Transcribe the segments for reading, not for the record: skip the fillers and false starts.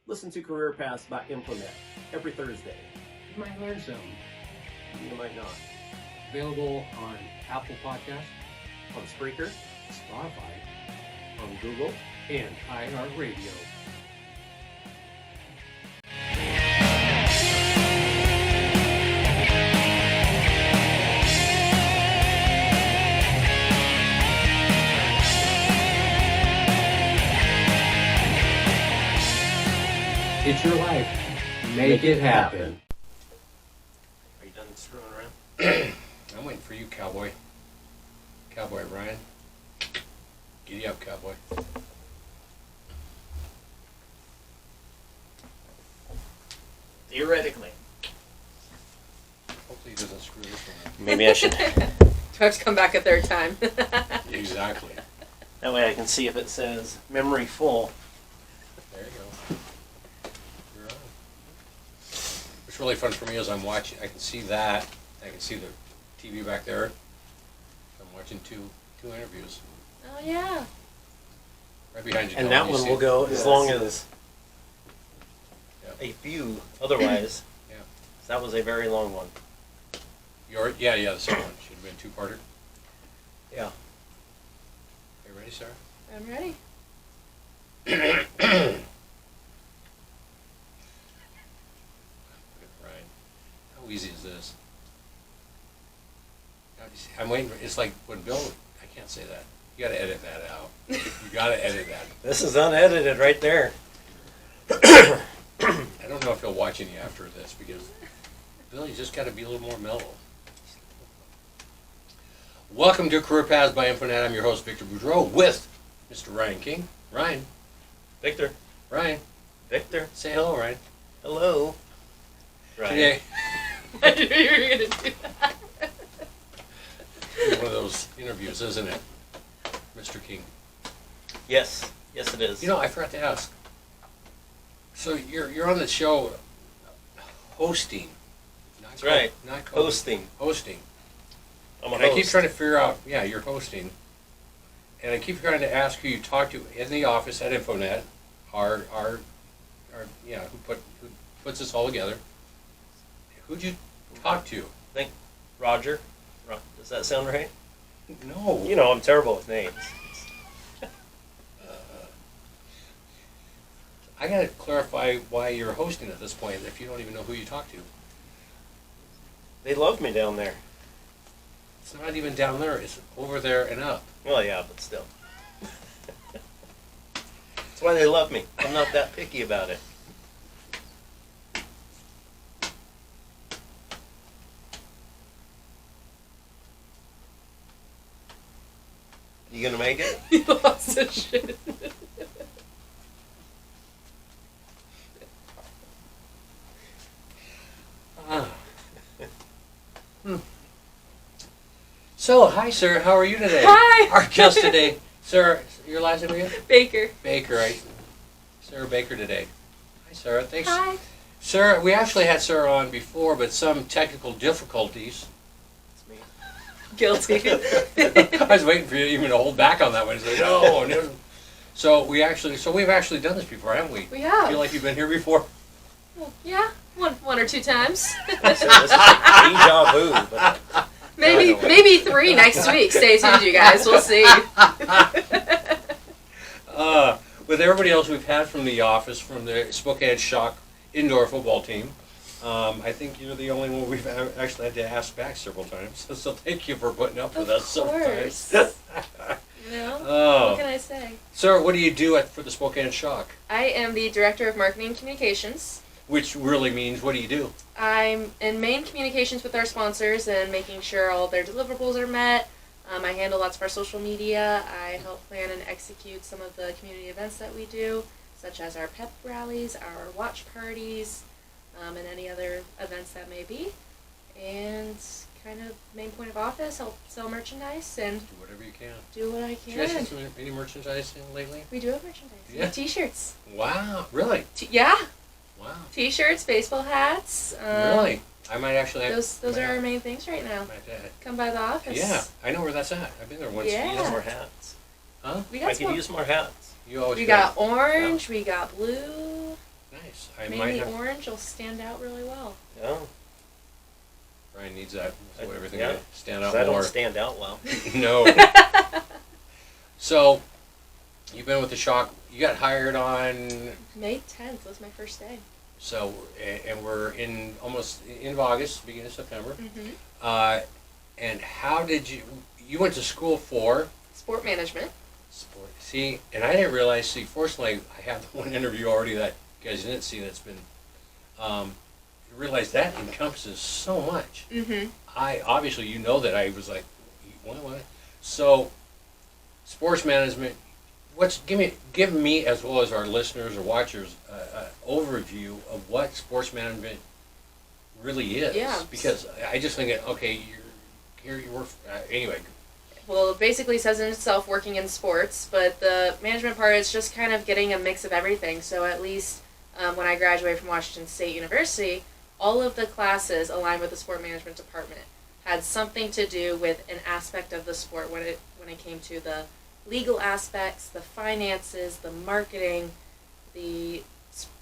Listen to Career Paths by Implement every Thursday. You might learn something. You might not. Available on Apple Podcasts, On Spreaker, Spotify, on Google. and iHeartRadio. It's your life. Make it happen. Are you done screwing around? I'm waiting for you, cowboy. Cowboy Ryan. Giddy up, cowboy. Theoretically. Hopefully he doesn't screw this one Maybe I should. Do I have to come back a third time? up. Exactly. That way I can see if it says memory full. There you go. You're on. What's really fun for me is I'm watching, I can see that. I can see the TV back there. I'm watching two interviews. Oh, yeah. Right behind you. And Dylan, that you one see will it? go as long as Yeah. a few otherwise. Yeah. That was a very long one. Yeah, the second one. Should have been two-parter. Yeah. Are you ready, Sarah? I'm ready. Look at Ryan. How easy is this? I'm waiting. It's like when Bill. I can't say that. You got to edit that out. You got to edit that. This is unedited right there. I don't know if he'll watch any after this because Bill, you just got to be a little more mellow. Welcome to Career Paths by Infonet. I'm your host, Victor Boudreau, with Mr. Ryan King. Ryan. Victor. Ryan. Victor. Say hello, Ryan. Hello. Right. Today, I knew you were going to do that. it's one of those interviews, isn't it, Mr. King? Yes. Yes, it is. You know, I forgot to ask. So you're on the show hosting. Not That's right. Not Hosting. Hosting. I'm a And host. I keep trying to figure out, yeah, you're hosting. And I keep trying to ask who you talk to in the office at Infonet, who puts this all together. Who'd you talk to? I think Roger. Does that sound right? No. You know, I'm terrible with names. I got to clarify why you're hosting at this point if you don't even know who you talk to. They love me down there. It's not even down there, it's over there and up. Well, yeah, but still. That's why they love me. I'm not that picky about it. You gonna make it? You lost his shit. So, hi, sir. How are you today? Hi. Our guest today, sir. Your last name again? Baker. Baker, right? Sarah Baker today. Hi, Sarah. Thanks. Hi. Sarah, we actually had Sarah on before, but some technical difficulties. It's me. Guilty. I was waiting for you even to hold back on that one. It's like, no. So we've actually done this before, haven't we? We have. Feel like you've been here before? Well, yeah, one or two times. So this is like deja vu, but maybe 3 next week. Stay tuned, you guys. We'll see. With everybody else we've had from the office, from the Spokane Shock indoor football team, I think you're the only one we've actually had to ask back several times. So thank you for putting up with us sometimes. Of course. You know? Oh. What can I say? Sir, what do you do for the Spokane Shock? I am the Director of Marketing and Communications. Which really means, what do you do? I'm in main communications with our sponsors and making sure all their deliverables are met. I handle lots of our social media. I help plan and execute some of the community events that we do, such as our pep rallies, our watch parties, and any other events that may be. And kind of main point of office, help sell merchandise and Do whatever you can. do what I Did you guys can. get any merchandise in lately? We do have merchandise. We Yeah. have t-shirts. Wow, really? Yeah. Wow. T-shirts, baseball hats. Really? I might actually have... Those are our main things right now. My dad. Come by the office. Yeah, I know where that's at. I've been there once. Yeah. we use more hats. Huh? We I got could some. use more hats. You always We go. got orange. We got blue. Nice. Nice. I might Mainly have. orange will stand out really well. Yeah. Brian needs that so everything Yeah. to stand 'Cause out I more. don't stand out well. No. So, you've been with the Shock. You got hired on. May 10th was my first day. So, and we're in almost end of August, beginning of September. Mm-hmm. And how did you went to school for Sport management. sport? See, and I didn't realize. See, fortunately, I have one interview already that you guys didn't see. That's been. You realize that encompasses so much. Mm-hmm. I obviously you know that I was like, what? So, sports management. Give me as well as our listeners or watchers an overview of what sports management really is. Yeah. Because I just think okay, you work anyway. Well, it basically says in itself working in sports, but the management part is just kind of getting a mix of everything. So at least when I graduated from Washington State University, all of the classes aligned with the sport management department had something to do with an aspect of the sport when it came to the legal aspects, the finances, the marketing, the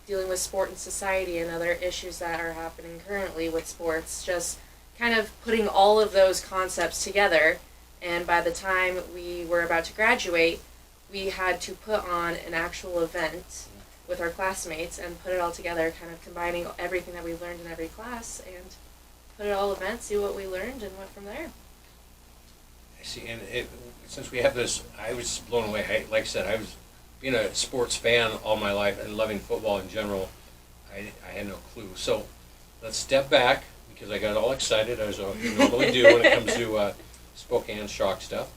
dealing with sport and society and other issues that are happening currently with sports, just kind of putting all of those concepts together. And by the time we were about to graduate, we had to put on an actual event with our classmates and put it all together, kind of combining everything that we learned in every class and put it all event, see what we learned, and went from there. I see, and since we have this, I was blown away. Like I said, I was being a sports fan all my life and loving football in general. I had no clue. So let's step back because I got all excited as I normally do when it comes to Spokane Shock stuff.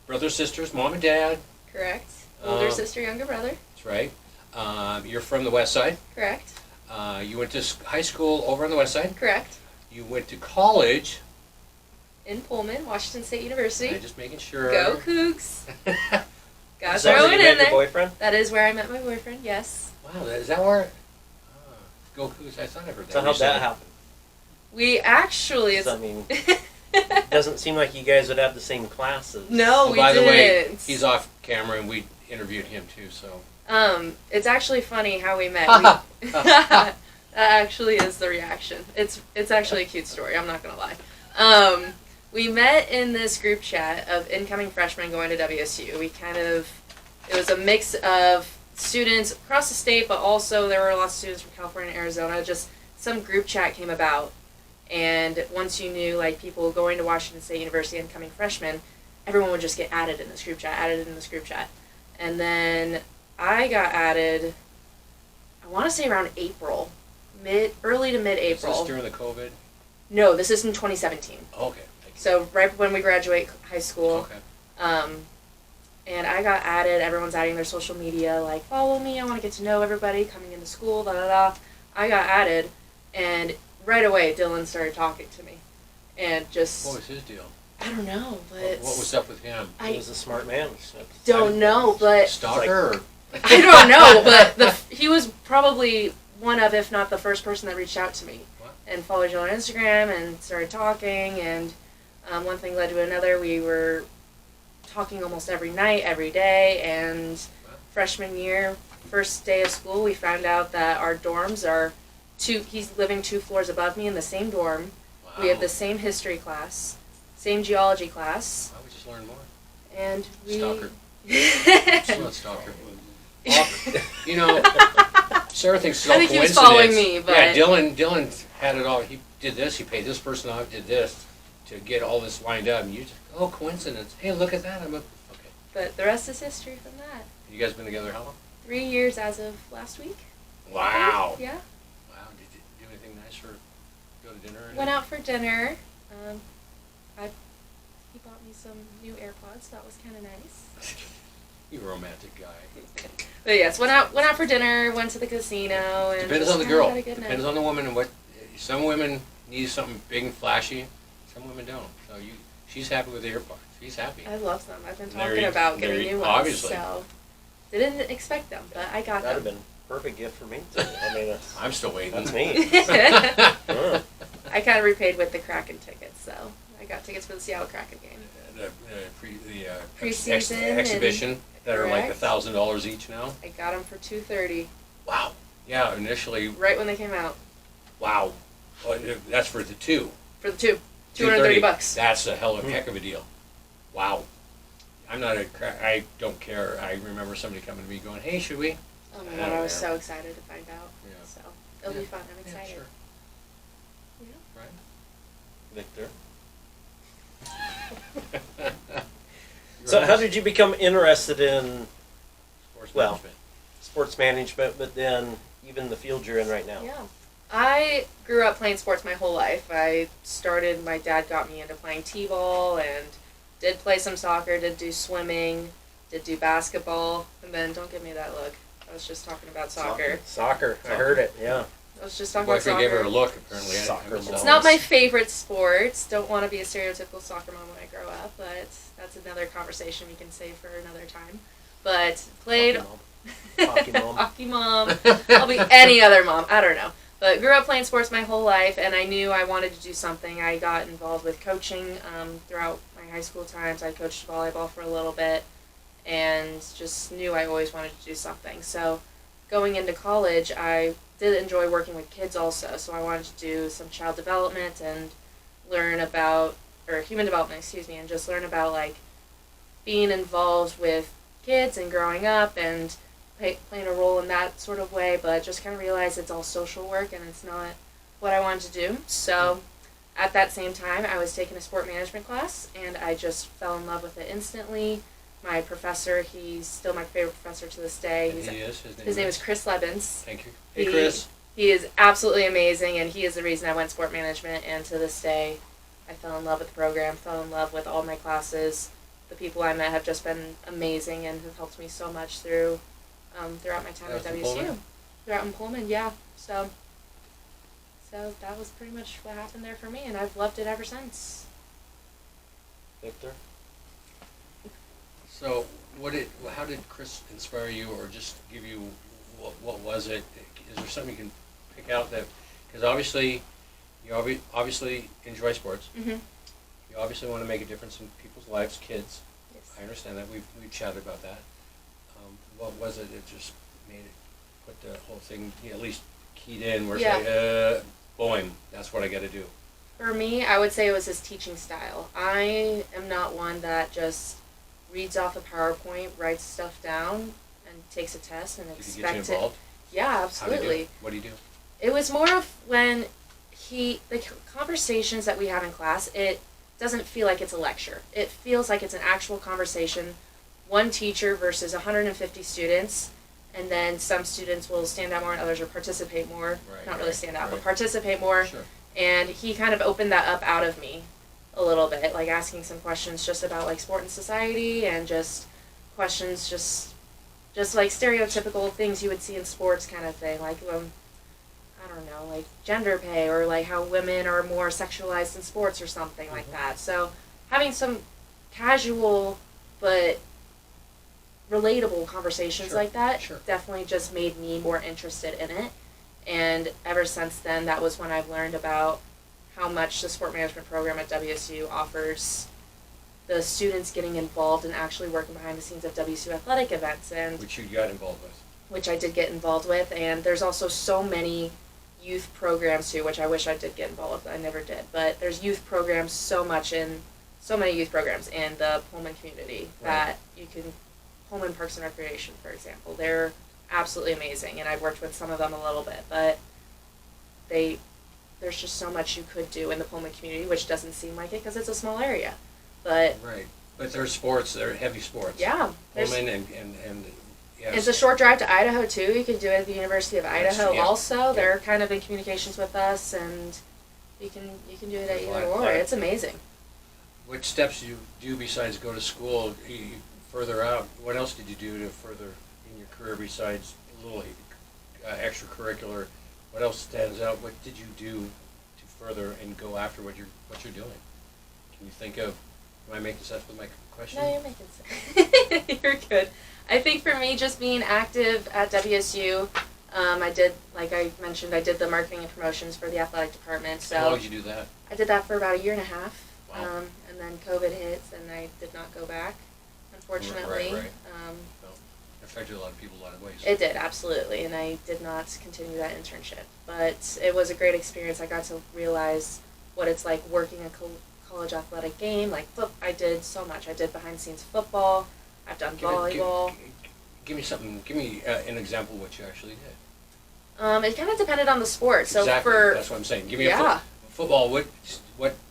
Brothers, sisters, mom and dad. Correct. Older sister, younger brother. That's right. You're from the West Side. Correct. You went to high school over on the West Side. Correct. You went to college. In Pullman, Washington State University. I'm just making sure. Go Cougs. Gotta Is that throw where it you met in your there. boyfriend? That is where I met my boyfriend, yes. Wow, is that where? Go Cougs. I thought I heard that. So how'd recently. that happen? We actually... I mean, it doesn't seem like you guys would have the same classes. No, we by didn't. the way, he's off camera and we interviewed him too, so. It's actually funny how we met. That actually is the reaction. It's actually a cute story, I'm not gonna lie. We met in this group chat of incoming freshmen going to WSU. It was a mix of students across the state, but also there were a lot of students from California and Arizona. Just some group chat came about, and once you knew like people going to Washington State University, incoming freshmen, everyone would just get added in this group chat, and then I got added, I want to say around April, early to mid-April. Is this during the COVID? No, this is in 2017. Okay. Thank you. So right when we graduate high school. Okay. And I got added, everyone's adding their social media, like, follow me, I want to get to know everybody coming into school, da da da. I got added, and right away Dylan started talking to me. And just... What was his deal? I don't know, but... What was up with him? He was a smart man. don't know, but... Stalker? I don't know, but he was probably one of, if not the first person that reached out to me. What? And followed you on Instagram and started talking, and one thing led to another. We were talking almost every night, every day, and freshman year, first day of school, we found out that our dorms are he's living 2 floors above me in the same dorm. Wow. We have the same history class, same geology class, Why would you just learn more? and we... Stalker. Still not stalker. You know, Sarah thinks it's all I think he was coincidence. following me, but... Yeah, Dylan had it all. He did this, he paid this person off, did this to get all this lined up. And you just, coincidence. Hey, look at that. Okay. But the rest is history from that. You guys been together how long? 3 years as of last week. Wow. Yeah. Wow. Did you do anything nice for go to dinner? Went out for dinner. He bought me some new AirPods. That was kind of nice. You romantic guy. But yes, went out for dinner. Went to the casino. And Depends just on the kinda girl. had a good Depends night. on the woman and what. Some women need something big and flashy. Some women don't. So she's happy with the AirPods. She's happy. I love them. I've been There talking you- about there getting you- new ones. obviously. So didn't expect them, but I got That'd have them. been a perfect gift for me. I mean, I'm still waiting. that's me. Uh, I kind of repaid with the Kraken tickets, so I got tickets for the Seattle Kraken game. The Preseason and- exhibition. that are like Correct. $1,000 each now? I got them for $230 Wow. Yeah, initially, right when they came out. wow. Well, that's for the two. For the two, $230. That's a heck of a deal. Wow. I don't care. I remember somebody coming to me going, hey, should we? Oh my I god, don't I was know. so excited to find out. Yeah. So it'll be Yeah. fun. I'm excited. Yeah, sure. Yeah. Right. Victor. You're So, how almost- did you become interested in Sports well, management. sports management, but then even the field you're in right now? Yeah. I grew up playing sports my whole life. My dad got me into playing t-ball and did play some soccer, did do swimming, did do basketball, and then don't give me that look. I was just talking about soccer. Soccer. I heard it. Yeah. I was just My talking about boyfriend gave her a soccer. look, apparently. Soccer It's balls. not my favorite sport. Don't want to be a stereotypical soccer mom when I grow up, but that's another conversation we can save for another time. But played Hockey mom. Hockey mom. I'll be any other mom. I don't know. But grew up playing sports my whole life, and I knew I wanted to do something. I got involved with coaching throughout my high school times. I coached volleyball for a little bit, and just knew I always wanted to do something. So going into college, I did enjoy working with kids also. So I wanted to do some child development and learn about, or human development, excuse me, and just learn about like being involved with kids and growing up and playing a role in that sort of way, but just kind of realized it's all social work and it's not what I wanted to do. So at that same time, I was taking a sport management class, and I just fell in love with it instantly. My professor, he's still my favorite professor to this day. And he is? His name is Chris Lebens. Thank you. Hey, Chris. He is absolutely amazing, and he is the reason I went sport management, and to this day, I fell in love with the program, fell in love with all my classes. The people I met have just been amazing and have helped me so much throughout my time at That was in WSU. Pullman? Throughout in Pullman, yeah. So that was pretty much what happened there for me, and I've loved it ever since. Victor. So, how did Chris inspire you, or just give you, what was it? Is there something you can pick out that, because obviously, you obviously enjoy sports. Mm-hmm. You obviously want to make a difference in people's lives, kids. Yes. I understand that. We've chatted about that. What was it that just made it, put the whole thing, at least keyed in, where it's like, boom, that's what I got to do. For me, I would say it was his teaching style. I am not one that just reads off a PowerPoint, writes stuff down, and takes a test and Did he get you expects it. involved? Yeah, How do you do absolutely. it? What do you do? It was more of when the conversations that we have in class, it doesn't feel like it's a lecture. It feels like it's an actual conversation, one teacher versus 150 students, and then some students will stand out more and others will participate more. Right, Not really stand out, but right. participate more. Sure. And he kind of opened that up out of me a little bit, like asking some questions just about like sport and society, and just questions just like stereotypical things you would see in sports kind of thing, like I don't know, like gender pay, or like how women are more sexualized in sports or something like that. So having some casual but relatable conversations Sure, like that sure. definitely just made me more interested in it. And ever since then, that was when I've learned about how much the sport management program at WSU offers the students getting involved and actually working behind the scenes of WSU athletic events, and Which you got involved with. which I did get involved with. And there's also so many youth programs too, which I wish I did get involved with. I never did, but there's youth programs, so many youth programs in the Pullman community that you can. Pullman Parks and Recreation, for example, they're absolutely amazing, and I've worked with some of them a little bit, but there's just so much you could do in the Pullman community, which doesn't seem like it because it's a small area, but Right. But they're sports, they're heavy sports. yeah, Pullman and yes. it's a short drive to Idaho too. You can do it at the University of Idaho yeah. also. Yeah. They're kind of in communications with us, and you can do it at either Right. or. It's amazing. What steps do you do besides go to school? Further out, what else did you do to further in your career besides a little extracurricular? What else stands out? What did you do to further and go after what you're doing? Can you think of? Am I making sense with my question? No, you're making sense. You're good. I think for me, just being active at WSU, I did, like I mentioned, I did the marketing and promotions for the athletic department. So How long did you do that? I did that for about a year and a half. Wow. And then COVID hit, and I did not go back, unfortunately. Right. Well, it affected a lot of people a lot of ways. It did, absolutely, and I did not continue that internship. But it was a great experience. I got to realize what it's like working a college athletic game. Like, I did so much. I did behind-the-scenes football. I've done volleyball. Give me something. Give me an example of what you actually did. It kind of depended on the sport. So Exactly. for That's what I'm saying. Give me yeah. football. What?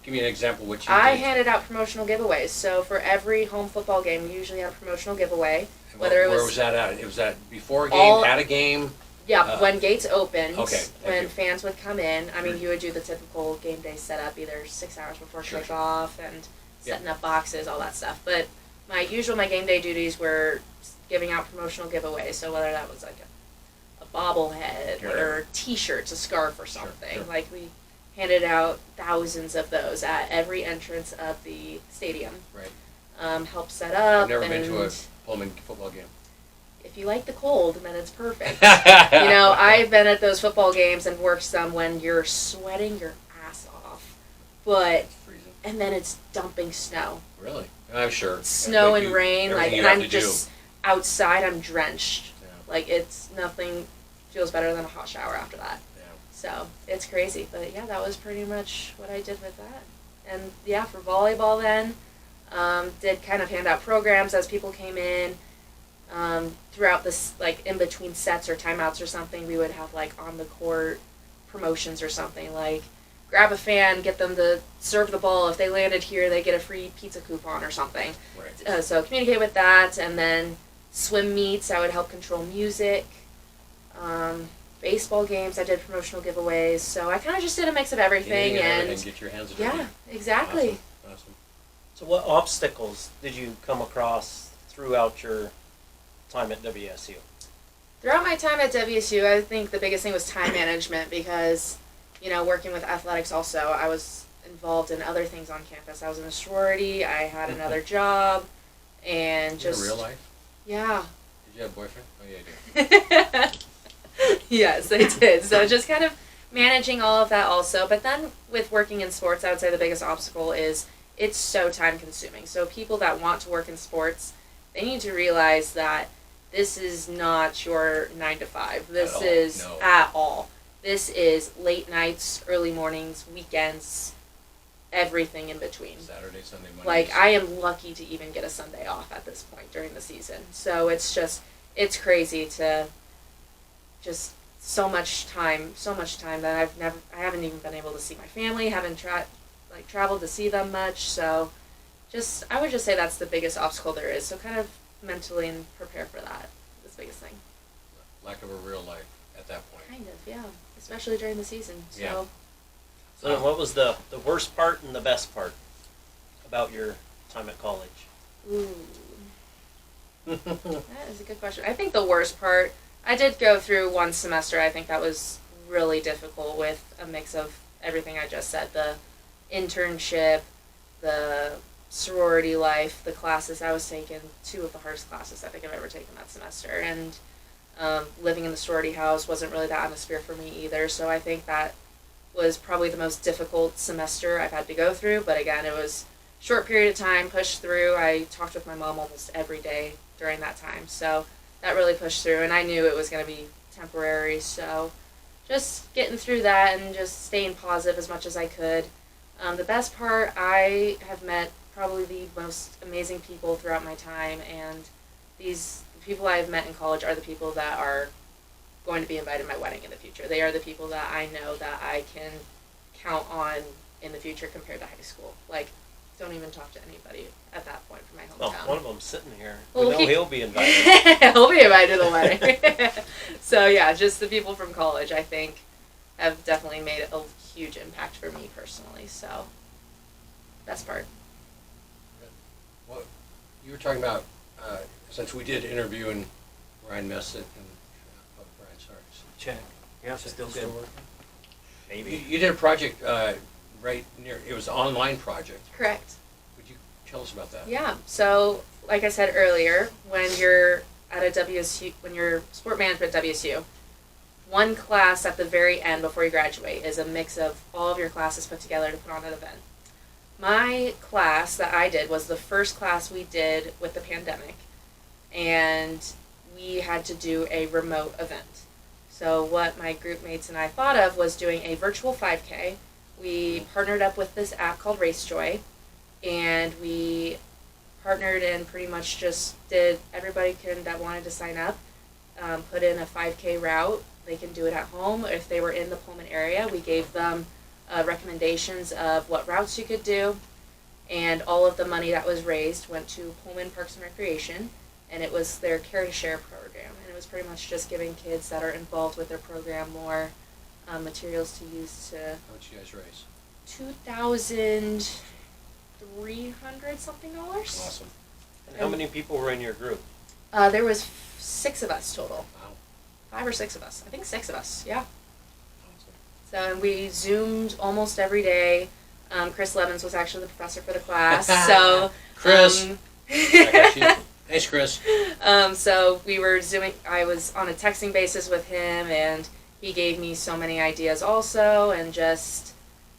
Give me an example of what you I did. handed out promotional giveaways. So for every home football game, we usually had a promotional giveaway. And Whether where it was that at? It was at before a game, all- at a game. Yeah, when gates opened, Okay, thank when you. fans would come in, I mean, you would do the typical game day setup, either 6 hours before Sure. kickoff and Yeah. setting up boxes, all that stuff. But my game day duties were giving out promotional giveaways. So whether that was like a bobblehead Whatever. or T-shirts, a scarf, or Sure, something, sure. like we handed out thousands of those at every entrance of the stadium. Right. Helped set up. I've never been to a and Pullman football game. if you like the cold, then it's perfect. You know, I've been at those football games and worked some when you're sweating your ass off, but Freezing. and then it's dumping snow, Really? I'm sure. snow But and you- rain, like, everything and you have I'm to just outside. I'm drenched. do. Like, it's nothing feels better than a hot shower after that. Yeah. So it's crazy, but yeah, that was pretty much what I did with that. And yeah, for volleyball then, did kind of hand out programs as people came in. Throughout this, like in between sets or timeouts or something, we would have like on the court promotions or something, like grab a fan, get them to serve the ball. If they landed here, they get a free pizza coupon or something. Right. So communicate with that, and then swim meets, I would help control music. Baseball games, I did promotional giveaways. So I kind of just did a mix of everything, and get your hands yeah, dirty. exactly. Awesome. So what obstacles did you come across throughout your time at WSU? Throughout my time at WSU, I think the biggest thing was time management because, you know, working with athletics also, I was involved in other things on campus. I was in a sorority, I had another job, and just... In real life? Yeah. Did you have a boyfriend? Oh, yeah, I did. Yes, I did. So just kind of managing all of that also. But then with working in sports, I would say the biggest obstacle is it's so time consuming. So people that want to work in sports, they need to realize that this is not your 9 to 5. This is No. at all. This is late nights, early mornings, weekends, everything in between. Saturday, Sunday, Monday. Like, I am lucky to even get a Sunday off at this point during the season. So it's crazy to just so much time that I haven't even been able to see my family, haven't traveled to see them much. So I would just say that's the biggest obstacle there is. So kind of mentally and prepare for that is the biggest thing. Lack of a real life at that point. Kind of, yeah. Especially during the season. So Yeah. So then what was the worst part and the best part about your time at college? ooh. That is a good question. I think the worst part, I did go through one semester. I think that was really difficult with a mix of everything I just said. The internship, the sorority life, the classes I was taking, 2 of the hardest classes I think I've ever taken that semester. And living in the sorority house wasn't really the atmosphere for me either. So I think that was probably the most difficult semester I've had to go through. But again, it was a short period of time, pushed through. I talked with my mom almost every day during that time. So that really pushed through, and I knew it was going to be temporary. So just getting through that and just staying positive as much as I could. The best part, I have met probably the most amazing people throughout my time, and these people I've met in college are the people that are going to be invited to my wedding in the future. They are the people that I know that I can count on in the future compared to high school. Like, don't even talk to anybody at that point from my Well, hometown. one of them's sitting here. Well, We know he'll be invited. He'll be invited to the wedding. So yeah, just the people from college, I think, have definitely made a huge impact for me personally. So, best part. Well, you were talking about, since we did interview and Ryan Messett and, Brian, sorry. Check. Yeah, still good. working? Maybe. You did a project right near, it was an online project. Correct. Would you tell us about that? Yeah. So, like I said earlier, when you're at a WSU, when you're sport management at WSU, one class at the very end before you graduate is a mix of all of your classes put together to put on an event. My class that I did was the first class we did with the pandemic, and we had to do a remote event. So what my group mates and I thought of was doing a virtual 5K. We partnered up with this app called RaceJoy, and we partnered and pretty much just did everybody that wanted to sign up, put in a 5K route. They can do it at home. If they were in the Pullman area, we gave them recommendations of what routes you could do, and all of the money that was raised went to Pullman Parks and Recreation, and it was their Care to Share program, and it was pretty much just giving kids that are involved with their program more materials to use to. How much you guys raise? $2,300 something dollars. Awesome. And how many people were in your group? There was 6 of us total. Wow. 5 or 6 of us. I think 6 of us. Yeah. Awesome. So and we Zoomed almost every day. Chris Levins was actually the professor for the class. So Chris. I got you. Thanks, Chris. So we were Zooming. I was on a texting basis with him, and he gave me so many ideas also, and just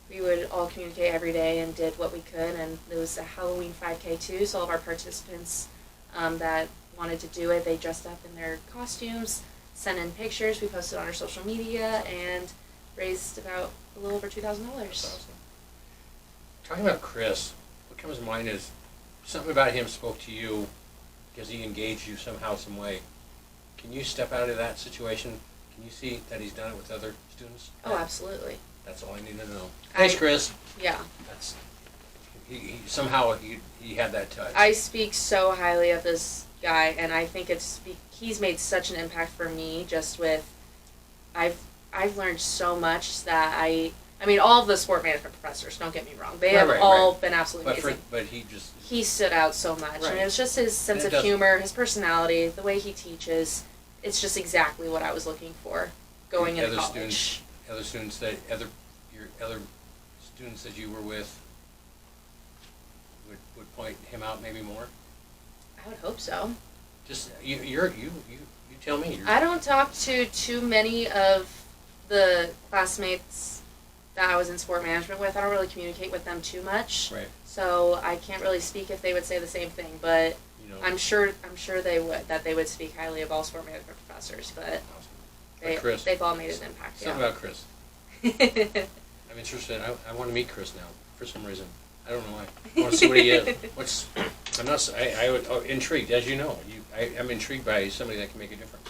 we would all communicate every day and did what we could. And there was a Halloween 5K too, so all of our participants that wanted to do it, they dressed up in their costumes, sent in pictures, we posted on our social media, and raised about a little over $2,000. That's awesome. Talking about Chris, what comes to mind is something about him spoke to you because he engaged you somehow, some way. Can you step out of that situation? Can you see that he's done it with other students? Oh, absolutely. That's all I need to know. Thanks, Chris. Yeah. That's somehow he had that touch. I speak so highly of this guy, and I think he's made such an impact for me. Just with, I've learned so much that I mean, all of the sport management professors. Don't get me wrong; they have all been absolutely amazing. But he stood out so much, right. and it was just his sense of humor, his personality, the way he teaches. It's just exactly what I was looking for going into college. Other students that you were with would point him out maybe more. I would hope so. Just you tell me. I don't talk to too many of the classmates that I was in sport management with. I don't really communicate with them too much. Right. So I can't really speak if they would say the same thing, but I'm sure they would speak highly of all sport management professors, but Chris, they've all made an impact. Something about Chris. I'm interested. I want to meet Chris now for some reason. I don't know why. I want to see what he is. I'm intrigued, as you know. I'm intrigued by somebody that can make a difference.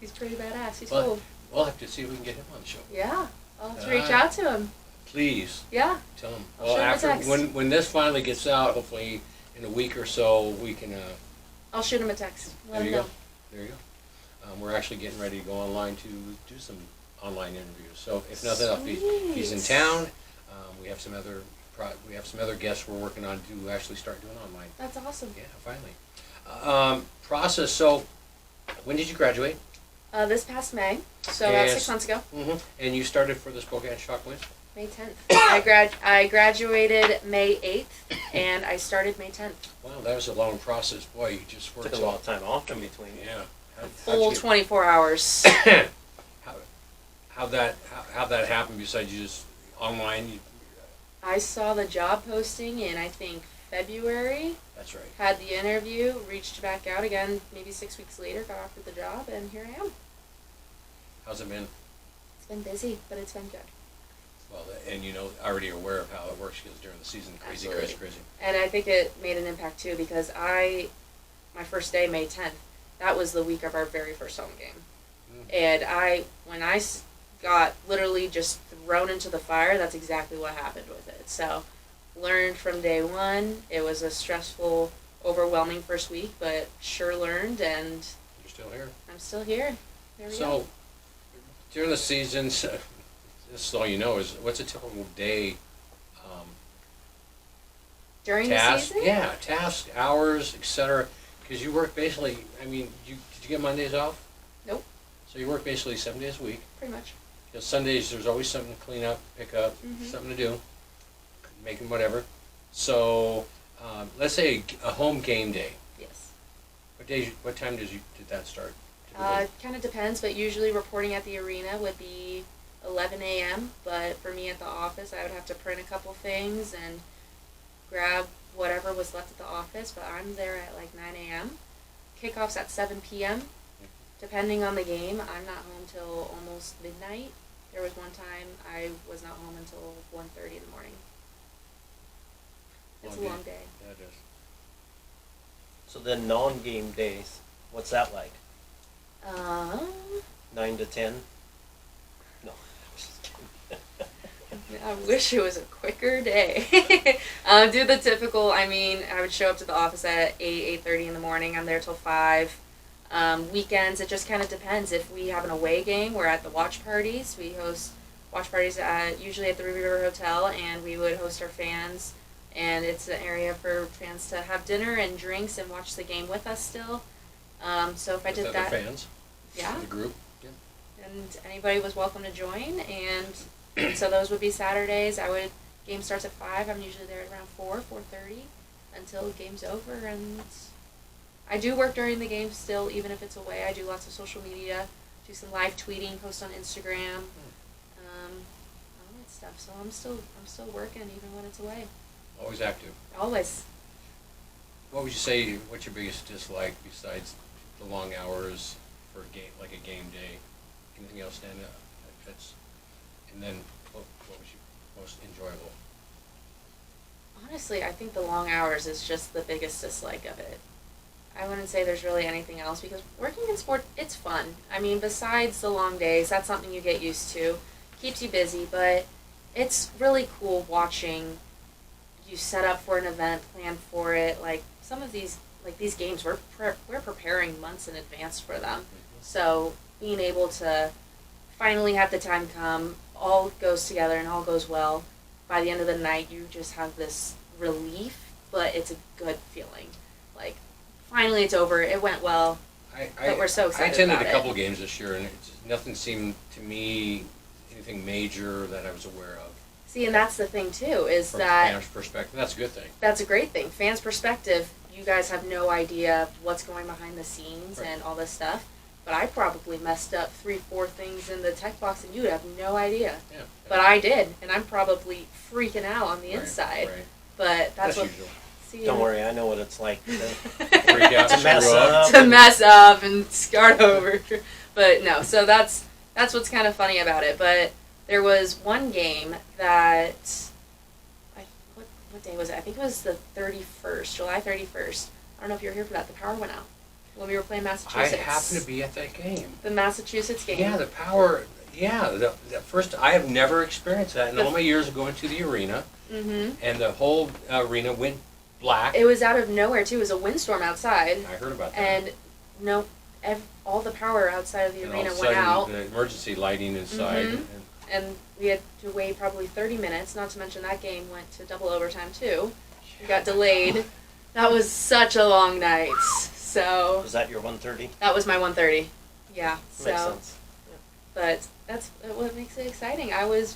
He's pretty badass. He's Well, cool. We'll have to see if we can get him on the show. Yeah, I'll have to reach out to him. Please. Yeah. Tell him. I'll shoot him a text. When this finally gets out, hopefully in a week or so, we can. I'll shoot him a text. There you go. We're actually getting ready to go online to do some online interviews. So if nothing else, if he's in town. We have some other guests we're working on to actually start doing online. That's awesome. Yeah, finally. Process. So, when did you graduate? This past May, so about 6 months ago. Mm-hmm. And you started for the Spokane Shockwave? May 10th. I graduated May 8th, and I started May 10th. Wow, that was a long process. Boy, you just worked. Took a lot of time off in between. Yeah. Full 24 hours. How'd that happen? Besides you just online? I saw the job posting in, I think, February. That's right. Had the interview, reached back out again, maybe 6 weeks later, got offered the job, and here I am. How's it been? It's been busy, but it's been good. Well, and already aware of how it works because during the season, crazy. And I think it made an impact too because my first day, May 10th, that was the week of our very first home game. And when I got literally just thrown into the fire, that's exactly what happened with it. So, learned from day one. It was a stressful, overwhelming first week, but sure learned, and you're still here. I'm still here. There we go. So, during the season, this is all you know, is what's a typical day? During the season? Yeah, tasks, hours, etc. Because you work basically, did you get Mondays off? Nope. So you work basically 7 days a week. Pretty much. Because Sundays there's always something to clean up, pick up, something to do, making whatever. So let's say a home game day. Yes. What time did that start? Kind of depends, but usually reporting at the arena would be 11 a.m. But for me at the office, I would have to print a couple things and grab whatever was left at the office, but I'm there at like 9 a.m. Kickoff's at 7 p.m. Depending on the game, I'm not home till almost midnight. There was one time I was not home until 1:30 in the morning. It's a long day. Yeah, it is. So then non-game days, what's that like? 9 to 10? No. I wish it was a quicker day. Do the typical, I mean, I would show up to the office at 8:30 in the morning. I'm there till 5. Weekends, it just kind of depends. If we have an away game, we're at the watch parties. We host watch parties usually at the Ruby River Hotel, and we would host our fans. And it's an area for fans to have dinner and drinks and watch the game with us still. So if I did that, the fans? yeah, The group? Yeah. and anybody was welcome to join. And so those would be Saturdays. Game starts at 5. I'm usually there at around 4:30 until the game's over. And I do work during the game still, even if it's away. I do lots of social media, do some live tweeting, post on Instagram, all that stuff. So I'm still working even when it's away. Always active. Always. What would you say, what's your biggest dislike besides the long hours for a game, like a game day? Anything else stand out? And then what was your most enjoyable? Honestly, I think the long hours is just the biggest dislike of it. I wouldn't say there's really anything else, because working in sport, it's fun. I mean, besides the long days, that's something you get used to. Keeps you busy, but it's really cool watching you set up for an event, plan for it. Like some of these games, we're preparing months in advance for them. So being able to finally have the time come, all goes together and all goes well. By the end of the night, you just have this relief, but it's a good feeling. Like, finally it's over, it went well, but we're so excited I attended about a it. couple games this year, and nothing seemed to me anything major that I was aware of. See, and that's the thing too, is From that a fan's perspective, that's a good thing. that's a great thing. Fans' perspective, you guys have no idea what's going behind the scenes Right. and all this stuff. But I probably messed up 3-4 things in the tech box, and you would have no idea. Yeah. But I did, and I'm probably freaking out on the Right, inside. Right. But that's what. usual. See, Don't worry, I know what it's like to Freak out, to mess screw up. up. to mess up and start over. But no, so that's what's kind of funny about it. But there was one game that, what day was it? I think it was the 31st, July 31st. I don't know if you were here for that. The power went out when we were playing I Massachusetts. happened to be at that game. The Massachusetts game. Yeah, the power. Yeah, the first. I have never experienced that in all my years of going to the arena, Mm-hmm. and the whole arena went black. It was out of nowhere too. It was a windstorm outside, I heard about that. and all the power outside of the And all arena of a went sudden, out. the emergency lighting inside. Mhm. And we had to wait probably 30 minutes, not to mention that game went to double overtime too. We got delayed. That was such a long night. So Was that your 1:30? that was my 1:30. Yeah. Makes So, sense. but that's what makes it exciting. I was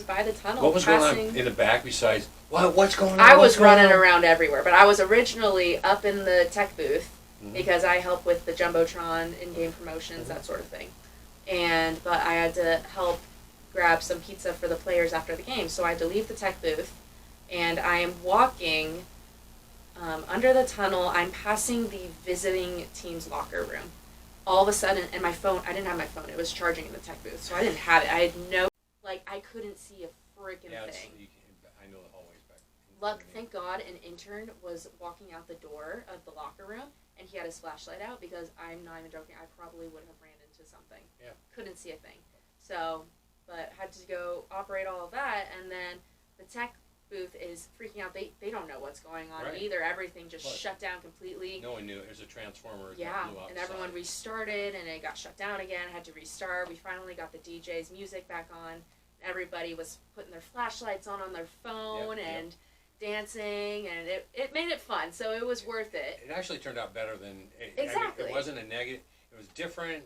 by the tunnel. What was passing. going on in the back besides, what's going on? I was What's going running on? around everywhere, but I was originally up in the tech booth Mhm. because I help with the Jumbotron in-game promotions, that sort of thing. But I had to help grab some pizza for the players after the game, so I had to leave the tech booth, and I am walking under the tunnel. I'm passing the visiting team's locker room. All of a sudden, and my phone, I didn't have my phone, it was charging in the tech booth, so I didn't have it. I had I couldn't see a freaking Yeah, thing. I know the hallways back. Thank God, an intern was walking out the door of the locker room, and he had his flashlight out, because I'm not even joking, I probably would have ran into something. Yeah. Couldn't see a thing. So, but had to go operate all of that, and then the tech booth is freaking out. They don't know what's going on Right. either. Everything just But shut down completely. No one knew it was a transformer that Yeah, blew outside. and everyone restarted, and it got shut down again. Had to restart. We finally got the DJ's music back on. Everybody was putting their flashlights on their phone Yep, yep. and dancing, and it made it fun. So it was worth it. It actually turned out better than Exactly. It wasn't a negative. It was different.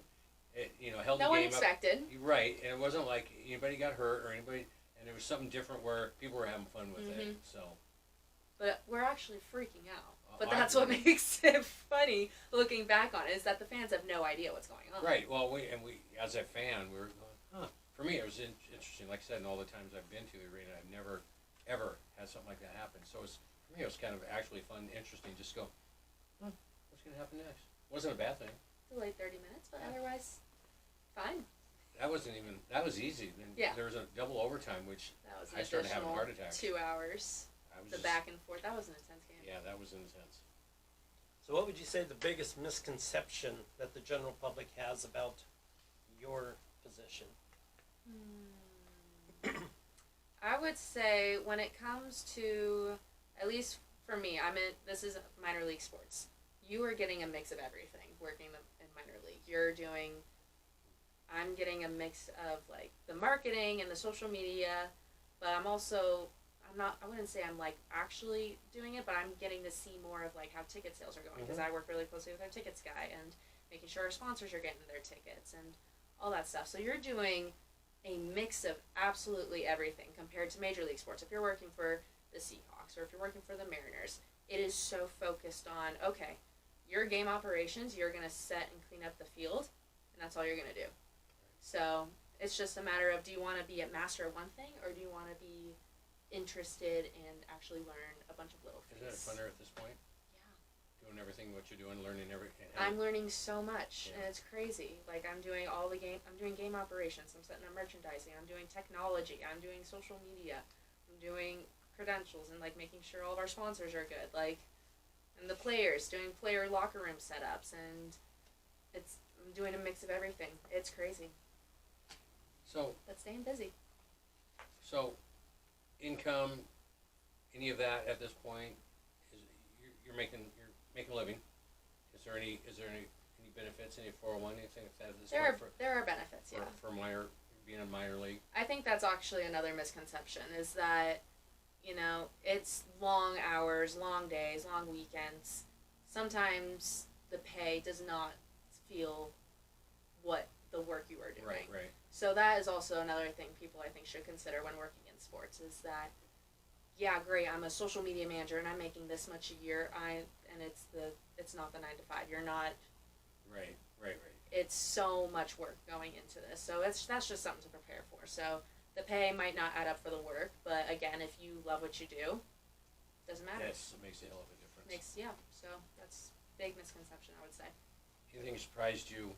It held No the one game expected. up. Right, and it wasn't like anybody got hurt or anybody. And it was something different where people were having fun with it. Mhm. So. But we're actually freaking out. But I that's what agree. makes it funny looking back on it, is that the fans have no idea what's going on. Right. Well, we as a fan, we were going, huh. For me, it was interesting. Like I said, in all the times I've been to the arena, I've never ever had something like that happen. So for me, it was kind of actually fun, interesting. Just go, what's going to happen next? Wasn't a bad thing. Delayed 30 minutes, but otherwise, fine. That was easy. Then Yeah. there was a double overtime, which That was an I started having additional heart attacks. 2 hours. I was The just, back and forth. That was an intense game. Yeah, that was intense. So what would you say the biggest misconception that the general public has about your position? I would say when it comes to, at least for me, this is minor league sports. You are getting a mix of everything working in minor league. I'm getting a mix of like the marketing and the social media, but I wouldn't say I'm like actually doing it, but I'm getting to see more of like how ticket sales are going because I work really closely with our tickets guy and making sure our sponsors are getting their tickets and all that stuff. So you're doing a mix of absolutely everything compared to major league sports. If you're working for the Seahawks or if you're working for the Mariners, it is so focused on, okay, your game operations, you're going to set and clean up the field, and that's all you're going to do. So it's just a matter of, do you want to be a master of one thing, or do you want to be interested and actually learn a bunch of little things? Isn't it funner at this point? Yeah. Doing everything what you're doing, learning everything. I'm learning so much, Yeah. and it's crazy. Like, I'm doing game operations, I'm setting up merchandising, I'm doing technology, I'm doing social media, I'm doing credentials, and, like, making sure all of our sponsors are good, like, and the players, doing player locker room setups, and I'm doing a mix of everything. It's crazy, So, but staying busy. income, any of that at this point, you're making a living. Is there any benefits, any 401, anything like that at this point? There are benefits, yeah. For being in minor league. I think that's actually another misconception, is that, it's long hours, long days, long weekends. Sometimes the pay does not feel what the work you are doing. Right. So that is also another thing people, I think, should consider when working in sports, is that, yeah, great, I'm a social media manager and I'm making this much a year, and it's not the 9 to 5. You're not. Right. It's so much work going into this. So that's just something to prepare for. So the pay might not add up for the work, but again, if you love what you do, it doesn't matter. Yes, it makes a hell of a difference. So that's a big misconception, I would say. Anything surprised you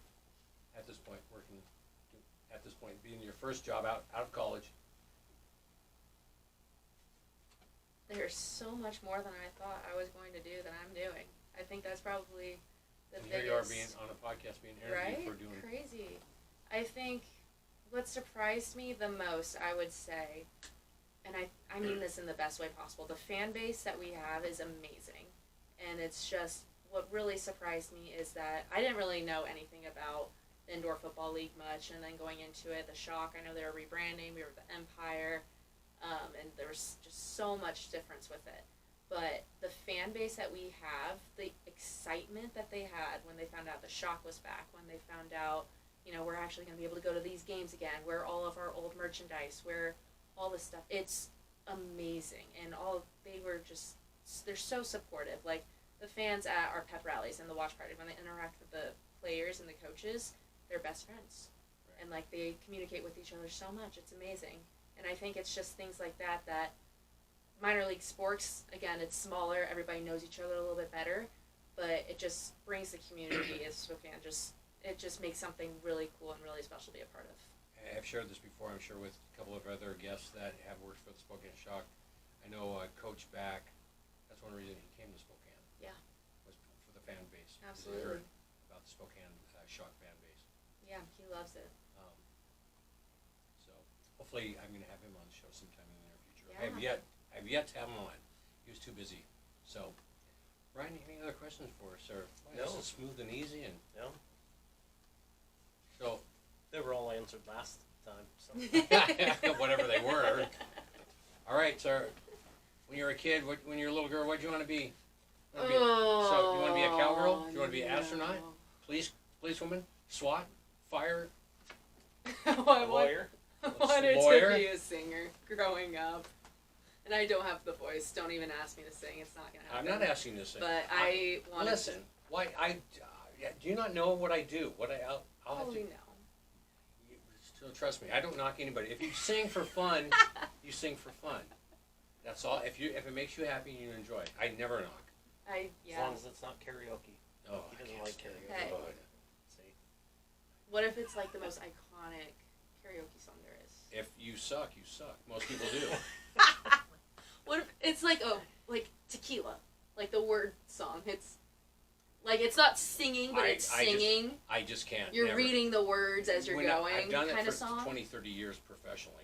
at this point, being your first job out of college? There's so much more than I thought I was going to do that I'm doing. I think that's probably the And biggest. here you are being on a podcast, being interviewed Right? for doing. Crazy. I think what surprised me the most, I would say, and I mean this in the best way possible, the fan base that we have is amazing. And it's just, what really surprised me is that I didn't really know anything about the Indoor Football League much, and then going into it, the shock, I know they were rebranding, we were the Empire, and there was just so much difference with it. But the fan base that we have, the excitement that they had when they found out the shock was back, when they found out, we're actually going to be able to go to these games again, where all of our old merchandise, where all this stuff, it's amazing. And they're so supportive. Like, the fans at our pep rallies and the watch party, when they interact with the players and the coaches, they're best friends. Right. And, like, they communicate with each other so much. It's amazing. And I think it's just things like that minor league sports, again, it's smaller, everybody knows each other a little bit better, but it just brings the community as Spokane. It just makes something really cool and really special to be a part of. I've shared this before, I'm sure, with a couple of other guests that have worked for the Spokane Shock. I know Coach Back, that's one reason he came to Spokane. Yeah. Was for the fan base. Absolutely. He heard about the Spokane Shock fan base. Yeah, he loves it. So hopefully I'm going to have him on the show sometime in the near future. Yeah. I have yet to have him on. He was too busy. So, Brian, any other questions for us, sir? No. This is smooth and easy, and No, so they were all answered last time. So whatever they were. All right, sir. When you were a kid, when you were a little girl, what did you want to be? So you want to be a cowgirl? Do you want to be an astronaut? Policewoman? SWAT? Fire? a lawyer. I wanted Lawyer? to be a singer growing up. And I don't have the voice. Don't even ask me to sing. It's not going to happen. I'm not asking you to sing. But I want to. Listen. Why? Do you not know what I do? I'll have Oh, to. we know. Still trust me. I don't knock anybody. If you sing for fun, you sing for fun. That's all. If it makes you happy and you enjoy it, I never knock. As long as it's not karaoke. Oh, He I doesn't can't like stand karaoke. Okay. Oh, See? What if it's like the most iconic karaoke song there is? if you suck, you suck. Most people do. What if it's like tequila, like the word song? It's like it's not singing, but it's singing. I just can't. You're never. reading the words as you're When going, I've done kind it of for song. 20, 30 years professionally.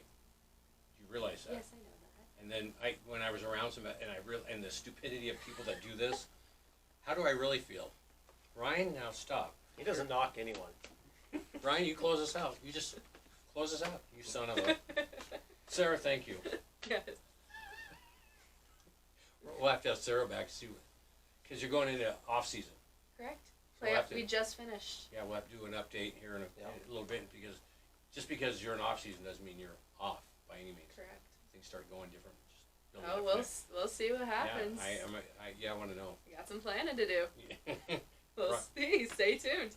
Do you realize that? Yes, I know that. And then when I was around some, and the stupidity of people that do this, how do I really feel? Ryan, now stop. He doesn't knock anyone. Ryan, you close us out. You just close us out. You son of a. Sarah, thank you. Yes. We'll have to have Sarah back soon, because you're going into off season. Correct. So we'll have to- We just finished. Yeah, we'll have to do an update here in Yeah. a little bit, because just because you're in off season doesn't mean you're off by any means. Correct. Things start going different. Just don't Oh, let it we'll affect- we'll see what happens. Yeah, I want to know. We got some planning to do. We'll Right. see. Stay tuned.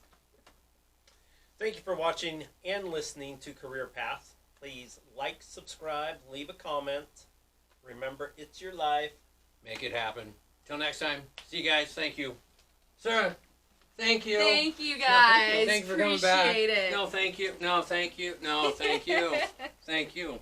Thank you for watching and listening to Career Path. Please like, subscribe, leave a comment. Remember, it's your life. Make it happen. Till next time. See you guys. Thank you. Sarah, thank you. Thank you guys. Thank you for coming back. Appreciate it. No, thank you. No, thank you. No, thank you. Thank you.